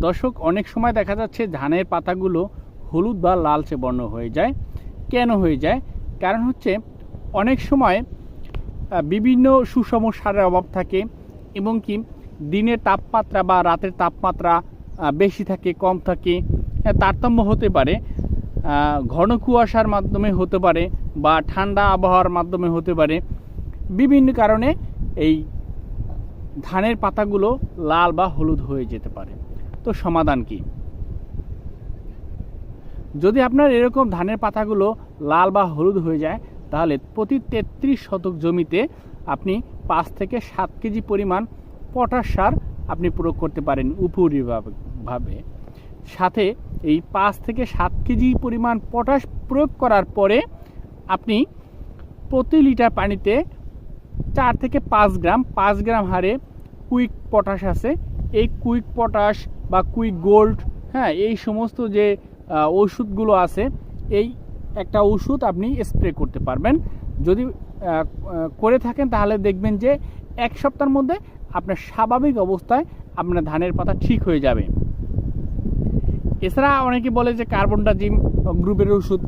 দর্শক, অনেক সময় দেখা যাচ্ছে ধানের পাতাগুলো হলুদ বা লালচে বর্ণ হয়ে যায়। কেন হয়ে যায়? কারণ হচ্ছে অনেক সময় বিভিন্ন সুষম সারের অভাব থাকে এবং কি দিনের তাপমাত্রা বা রাতের তাপমাত্রা বেশি থাকে, কম থাকে, তারতম্য হতে পারে। ঘন কুয়াশার মাধ্যমে হতে পারে বা ঠান্ডা আবহাওয়ার মাধ্যমে হতে পারে। বিভিন্ন কারণে এই ধানের পাতাগুলো লাল বা হলুদ হয়ে যেতে পারে। তো সমাধান কি? যদি আপনার এরকম ধানের পাতাগুলো লাল বা হলুদ হয়ে যায়, তাহলে প্রতি ৩৩ শতক জমিতে আপনি ৫ থেকে ৭ কেজি পরিমাণ পটাশ সার আপনি প্রয়োগ করতে পারেন উপরিভাবে। সাথে এই ৫ থেকে ৭ কেজি পরিমাণ পটাশ প্রয়োগ করার পরে আপনি প্রতি লিটার পানিতে ৪ থেকে ৫ গ্রাম হারে কুইক পটাশ আছে, এই কুইক পটাশ বা কুইক গোল্ড, হ্যাঁ, এই সমস্ত যে ওষুধগুলো আছে, এই একটা ওষুধ আপনি স্প্রে করতে পারবেন। যদি করে থাকেন তাহলে দেখবেন যে ১ সপ্তাহের মধ্যে আপনার স্বাভাবিক অবস্থায় আপনার ধানের পাতা ঠিক হয়ে যাবে। এছাড়া অনেকে বলে যে কার্বনডাজিম গ্রুপের ওষুধ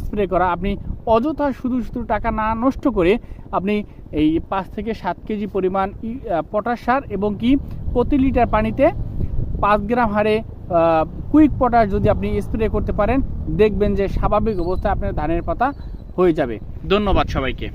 স্প্রে করা। আপনি অযথা শুধু টাকা না নষ্ট করে আপনি এই ৫ থেকে ৭ কেজি পরিমাণ পটাশ সার এবং কি প্রতি লিটার পানিতে ৫ গ্রাম হারে কুইক পটাশ যদি আপনি স্প্রে করতে পারেন, দেখবেন যে স্বাভাবিক অবস্থায় আপনার ধানের পাতা হয়ে যাবে। ধন্যবাদ সবাইকে।